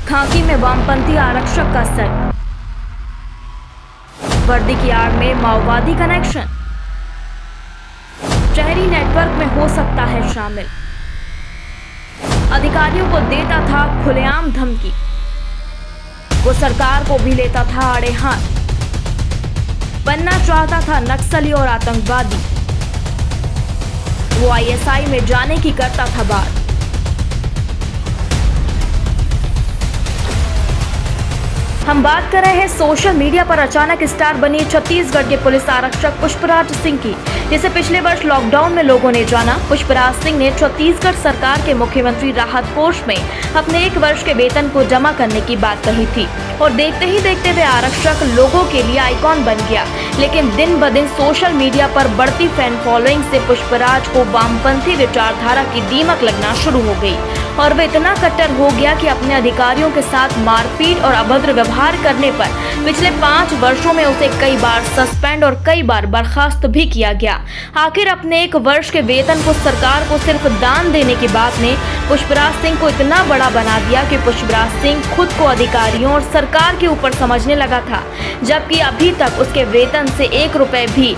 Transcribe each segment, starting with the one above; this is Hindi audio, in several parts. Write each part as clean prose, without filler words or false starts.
खाकी में वामपंथी आरक्षक का सर, वर्दी की आड़ में माओवादी कनेक्शन, शहरी नेटवर्क में हो सकता है शामिल, अधिकारियों को देता था खुलेआम धमकी, वो सरकार को भी लेता था आड़े हाथ, बनना चाहता था नक्सली और आतंकवादी, वो आईएसआई में जाने की करता था बात। हम बात कर रहे हैं सोशल मीडिया पर अचानक स्टार बनी छत्तीसगढ़ के पुलिस आरक्षक पुष्पराज सिंह की, जिसे पिछले वर्ष लॉकडाउन में लोगों ने जाना। पुष्पराज सिंह ने छत्तीसगढ़ सरकार के मुख्यमंत्री राहत कोष में अपने 1 वर्ष के वेतन को जमा करने की बात कही थी और देखते ही देखते वे आरक्षक लोगों के लिए आइकॉन बन गया। लेकिन दिन ब दिन सोशल मीडिया पर बढ़ती फैन फॉलोइंग से पुष्पराज को वामपंथी विचारधारा की दीमक लगना शुरू हो गई और वे इतना कट्टर हो गया कि अपने अधिकारियों के साथ मारपीट और अभद्र व्यवहार करने पर पिछले 5 वर्षों में उसे कई बार सस्पेंड और कई बार बर्खास्त भी किया गया। आखिर अपने 1 वर्ष के वेतन को सरकार को सिर्फ दान देने की बात ने पुष्पराज सिंह को इतना बड़ा बना दिया कि पुष्पराज सिंह खुद को अधिकारियों और सरकार के ऊपर समझने लगा था, जबकि अभी तक उसके वेतन से 1 रुपए भी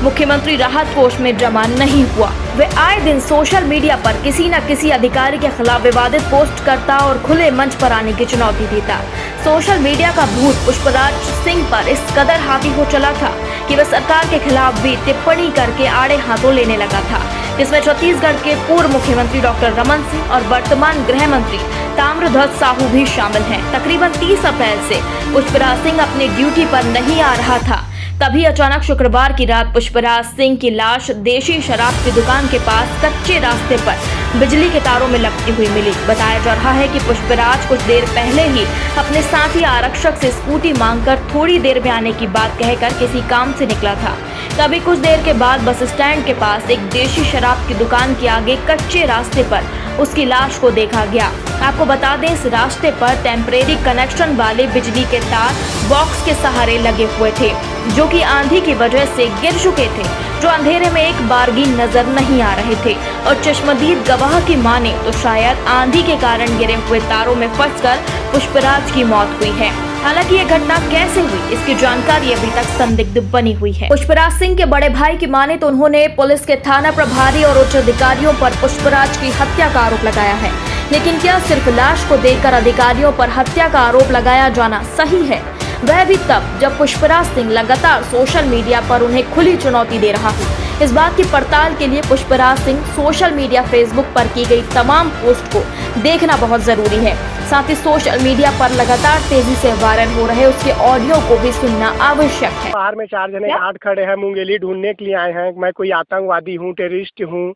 मुख्यमंत्री राहत कोष में जमा नहीं हुआ। वे आए दिन सोशल मीडिया पर किसी न किसी अधिकारी के खिलाफ विवादित पोस्ट करता और खुले मंच पर आने की चुनौती देता। सोशल मीडिया का भूत पुष्पराज सिंह पर इस कदर हावी हो चला था कि वह सरकार के खिलाफ भी टिप्पणी करके आड़े हाथों लेने लगा था, जिसमें छत्तीसगढ़ के पूर्व मुख्यमंत्री डॉक्टर रमन सिंह और वर्तमान गृह मंत्री ताम्रध्वज साहू भी शामिल हैं। तकरीबन 30 अप्रैल से पुष्पराज सिंह अपनी ड्यूटी पर नहीं आ रहा था, तभी अचानक शुक्रवार की रात पुष्पराज सिंह की लाश देशी शराब की दुकान के पास कच्चे रास्ते पर बिजली के तारों में लपटी हुई मिली। बताया जा रहा है कि पुष्पराज कुछ देर पहले ही अपने साथी आरक्षक से स्कूटी मांगकर थोड़ी देर में आने की बात कहकर किसी काम से निकला था। तभी कुछ देर के बाद बस स्टैंड के पास एक देशी शराब की दुकान के आगे कच्चे रास्ते पर उसकी लाश को देखा गया। आपको बता दें, इस रास्ते पर टेम्परेरी कनेक्शन वाले बिजली के तार बॉक्स के सहारे लगे हुए थे, जो कि आंधी की वजह से गिर चुके थे, जो अंधेरे में एक बार भी नजर नहीं आ रहे थे। और चश्मदीद गवाह की माने तो शायद आंधी के कारण गिरे हुए तारों में फंसकर पुष्पराज की मौत हुई है। हालांकि ये घटना कैसे हुई, इसकी जानकारी अभी तक संदिग्ध बनी हुई है। पुष्पराज सिंह के बड़े भाई की माने तो उन्होंने पुलिस के थाना प्रभारी और उच्च अधिकारियों पर पुष्पराज की हत्या का आरोप लगाया है। लेकिन क्या सिर्फ लाश को देखकर अधिकारियों पर हत्या का आरोप लगाया जाना सही है? वह भी तब जब पुष्पराज सिंह लगातार सोशल मीडिया पर उन्हें खुली चुनौती दे रहा है। इस बात की पड़ताल के लिए Pushpraj Singh social media Facebook पर की गई तमाम पोस्ट को देखना बहुत जरूरी है। साथ ही सोशल मीडिया पर लगातार तेजी से वायरल हो रहे उसके ऑडियो को भी सुनना आवश्यक है। बाहर में 4 जने गार्ड खड़े हैं, मुंगेली ढूंढने के लिए आए हैं। मैं कोई आतंकवादी हूँ, टेररिस्ट हूँ।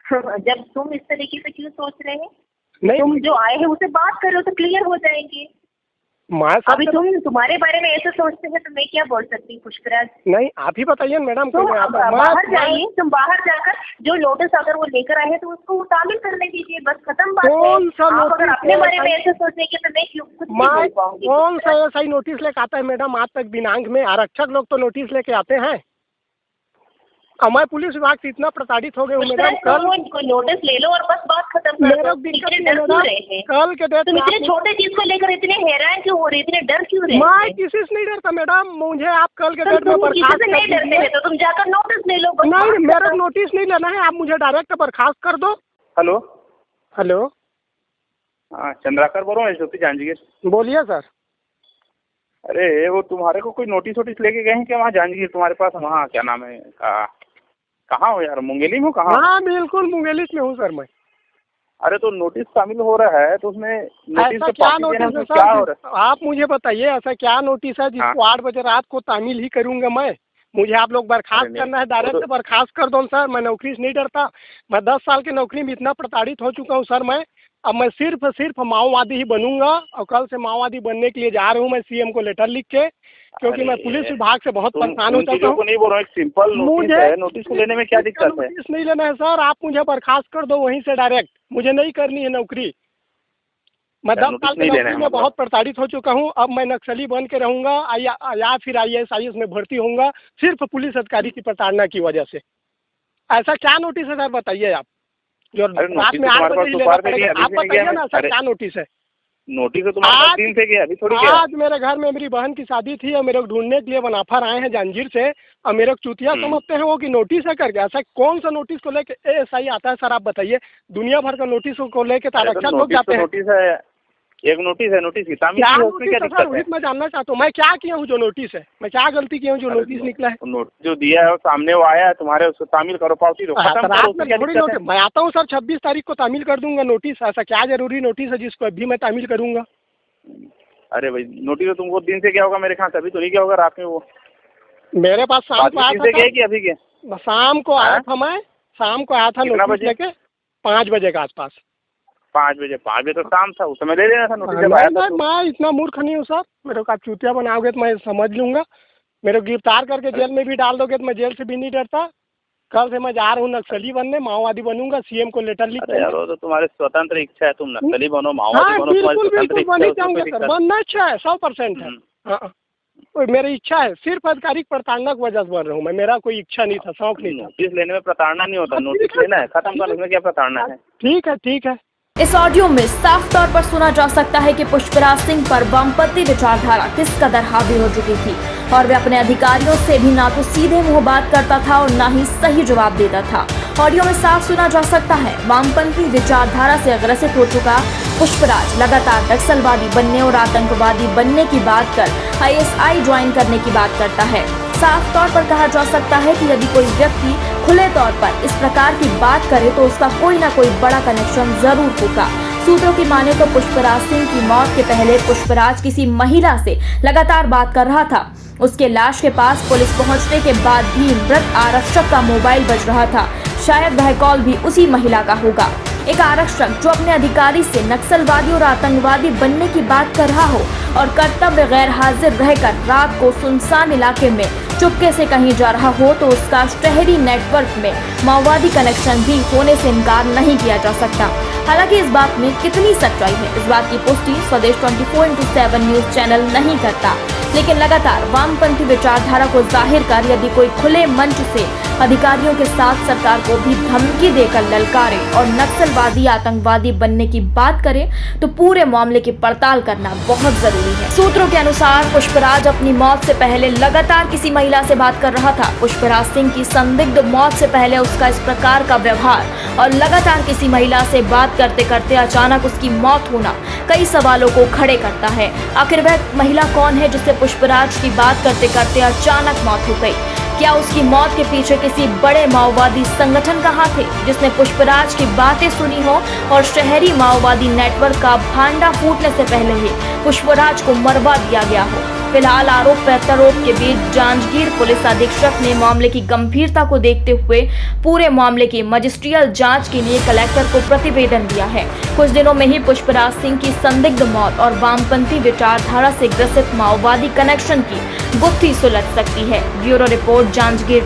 जब तुम इस तरीके से क्यों सोच रहे हैं? नहीं, तुम जो आए हैं उससे बात करो तो क्लियर हो जाएंगे। अभी तुम्हारे बारे में ऐसे सोचते हैं तो मैं क्या बोल सकती हूँ पुष्पराज? नहीं, आप ही बताइए मैडम। तुम बाहर जाइए, तुम बाहर जाकर जो नोटिस अगर वो लेकर आए हैं तो उसको तामील करने दीजिए, बस खत्म बात है। आप अगर अपने बारे में ऐसे सोचेंगे तो मैं क्यों कुछ नहीं बोल पाऊंगी। कौन सा ऐसा ही नोटिस लेकर आता है मैडम? आज तक दिनांक में आरक्षक लोग तो नोटिस लेके आते हैं। मैं पुलिस विभाग से इतना प्रताड़ित हो गए हूँ मैडम। कल कोई नोटिस ले लो और बस बात खत्म कर दो। इतने डर क्यों रहे हैं? कल के डेट तुम इतने छोटे चीज को लेकर इतने हैरान क्यों हो रहे, इतने डर क्यों रहे? मैं किसी से नहीं डरता मैडम। मुझे आप कल के डेट में किसी से नहीं डरते हैं तो तुम जाकर नोटिस ले लो। नहीं, मेरा नोटिस नहीं लेना है, आप मुझे डायरेक्ट बर्खास्त कर दो। हेलो हेलो, हाँ चंद्राकर बोल रहा हूँ, एसओपी जांजगीर। बोलिए सर। अरे वो तुम्हारे को कोई नोटिस वोटिस लेके गए हैं क्या वहाँ जांजगीर तुम्हारे पास? वहाँ क्या नाम है, कहाँ हो यार? मुंगेली में हो? कहाँ? हाँ बिल्कुल मुंगेली में हूँ सर मैं। अरे तो नोटिस शामिल हो रहा है तो उसमें नोटिस ऐसा क्या नोटिस है क्या हो रहा सर? आप मुझे बताइए ऐसा क्या नोटिस है जिसको 8 बजे रात को तामील ही करूंगा मैं? मुझे आप लोग बर्खास्त करना है, डायरेक्ट बर्खास्त कर दो सर। मैं नौकरी से नहीं डरता। मैं 10 साल की नौकरी में इतना प्रताड़ित हो चुका हूँ सर मैं। अब मैं सिर्फ माओवादी ही बनूंगा और कल से माओवादी बनने के लिए जा रहा हूँ मैं सीएम को लेटर लिख के, क्योंकि मैं पुलिस विभाग से बहुत परेशान हो चुका हूँ। नहीं बोल रहा हूँ, एक सिंपल नोटिस है, नोटिस को लेने में क्या दिक्कत है? नोटिस नहीं लेना है सर, आप मुझे बर्खास्त कर दो वहीं से डायरेक्ट। मुझे नहीं करनी है नौकरी। मैं 10 साल की नौकरी में बहुत प्रताड़ित हो चुका हूँ। अब मैं नक्सली बन के रहूंगा या फिर IAS में भर्ती होऊंगा सिर्फ पुलिस अधिकारी की प्रताड़ना की वजह से। ऐसा क्या नोटिस है सर बताइए आप? जो अरे रात नोटिस में 8 तुम्हारे पास बजे दोपहर लेना में गया, पड़ेगा। अभी आप से नहीं गया बताइए ना है। सर अरे क्या नोटिस है। नोटिस तो तुम्हारे पास आज 3 से गया, अभी थोड़ी गया। आज मेरे घर में मेरी बहन की शादी थी और मेरे को ढूंढने के लिए वनाफर आए हैं जांजगीर से, और मेरे को चूतिया समझते हैं वो कि नोटिस है करके। ऐसा कौन सा नोटिस को लेके एएसआई आता है सर, आप बताइए। दुनिया भर का नोटिस को लेके तो अरे तो आरक्षक लोग जाते हैं। नोटिस है, एक नोटिस है, नोटिस की तामील क्या की है, उसमें क्या नोटिस है दिक्कत सर, है? वही मैं जानना चाहता हूँ। मैं क्या किया हूँ जो नोटिस है, मैं क्या गलती किया हूँ जो नोटिस निकला है? नोटिस जो दिया है वो सामने वो आया है तुम्हारे, उसको तामील करो, पावती दो, खत्म करो, रात उसमें में क्या थोड़ी दिक्कत नोटिस, है? मैं आता हूँ सर 26 तारीख को तामील कर दूंगा नोटिस। ऐसा क्या जरूरी नोटिस है जिसको अभी मैं तामील करूंगा? अरे भाई नोटिस तो तुमको दिन से क्या होगा मेरे ख्याल से, अभी तो नहीं क्या होगा रात में वो। मेरे पास शाम को आया दिन से था क्या है कि अभी के? शाम को आया था, मैं शाम को आया था कितना नोटिस बजे? लेके 5 बजे के आसपास। 5 बजे? 5 बजे तो शाम था, उस समय ले लेना था नोटिस जब आया था तो। मैं इतना मूर्ख नहीं हूँ सर, मेरे को आप चूतिया बनाओगे तो मैं समझ लूंगा। मेरे को गिरफ्तार करके जेल में भी डाल दोगे तो मैं जेल से भी नहीं डरता। कल से मैं जा रहा हूँ नक्सली बनने, माओवादी बनूंगा, सीएम को लेटर लिख अरे यार वो तो तुम्हारी स्वतंत्र इच्छा है, तुम नक्सली बनो, माओवादी हाँ बनो, तुम्हारी बिल्कुल स्वतंत्र बिल्कुल इच्छा बनी है, उसमें चाहूंगा कोई सर, दिक्कत बनना इच्छा है 100% है। नहीं। हाँ और मेरी इच्छा है, सिर्फ आधिकारिक प्रताड़ना की वजह से बन रहा हूँ मैं, मेरा कोई इच्छा नहीं था, शौक नहीं था। नोटिस लेने में प्रताड़ना नहीं होता, नोटिस लेना है, खत्म कर, उसमें क्या प्रताड़ना है? ठीक है ठीक है। इस ऑडियो में साफ तौर पर सुना जा सकता है कि पुष्पराज सिंह पर वामपंथी विचारधारा किस कदर हावी हो चुकी थी और वे अपने अधिकारियों से भी ना तो सीधे मुंह बात करता था और ना ही सही जवाब देता था। ऑडियो में साफ सुना जा सकता है वामपंथी विचारधारा से ग्रसित हो चुका पुष्पराज लगातार नक्सलवादी बनने और आतंकवादी बनने की बात कर आईएसआई ज्वाइन करने की बात करता है। साफ तौर पर कहा जा सकता है कि यदि कोई व्यक्ति खुले तौर पर इस प्रकार की बात करे तो उसका कोई ना कोई बड़ा कनेक्शन जरूर होगा। सूत्रों की माने तो पुष्पराज सिंह की मौत के पहले पुष्पराज किसी महिला से लगातार बात कर रहा था। उसके लाश के पास पुलिस पहुंचने के बाद भी मृत आरक्षक का मोबाइल बज रहा था। शायद वह कॉल भी उसी महिला का होगा। एक आरक्षक जो अपने अधिकारी से नक्सलवादी और आतंकवादी बनने की बात कर रहा हो और कर्तव्य गैर हाजिर रहकर रात को सुनसान इलाके में चुपके से कहीं जा रहा हो तो उसका शहरी नेटवर्क में माओवादी कनेक्शन भी होने से इनकार नहीं किया जा सकता। हालांकि इस बात में कितनी सच्चाई है, इस बात की पुष्टि स्वदेश 24/7 न्यूज चैनल नहीं करता, लेकिन लगातार वामपंथी विचारधारा को जाहिर कर यदि कोई खुले मंच से अधिकारियों के साथ सरकार को भी धमकी देकर ललकारे और नक्सलवादी आतंकवादी बनने की बात करे तो पूरे मामले की पड़ताल करना बहुत जरूरी है। सूत्रों के अनुसार पुष्पराज अपनी मौत से पहले लगातार किसी महिला से बात कर रहा था। पुष्पराज सिंह की संदिग्ध मौत से पहले उसका इस प्रकार का व्यवहार और लगातार किसी महिला से बात करते करते अचानक उसकी मौत होना कई सवालों को खड़े करता है। आखिर वह महिला कौन है जिससे पुष्पराज की बात करते करते अचानक मौत हो गई? क्या उसकी मौत के पीछे किसी बड़े माओवादी संगठन का हाथ है जिसने पुष्पराज की बातें सुनी हो और शहरी माओवादी नेटवर्क का भांडा फूटने से पहले ही पुष्पराज को मरवा दिया गया हो? फिलहाल आरोप प्रत्यारोप के बीच जांजगीर पुलिस अधीक्षक ने मामले की गंभीरता को देखते हुए पूरे मामले की मजिस्ट्रियल जांच के लिए कलेक्टर को प्रतिवेदन दिया है। कुछ दिनों में ही पुष्पराज सिंह की संदिग्ध मौत और वामपंथी विचारधारा से ग्रसित माओवादी कनेक्शन की गुत्थी सुलझ सकती है। Bureau report, Janjgir.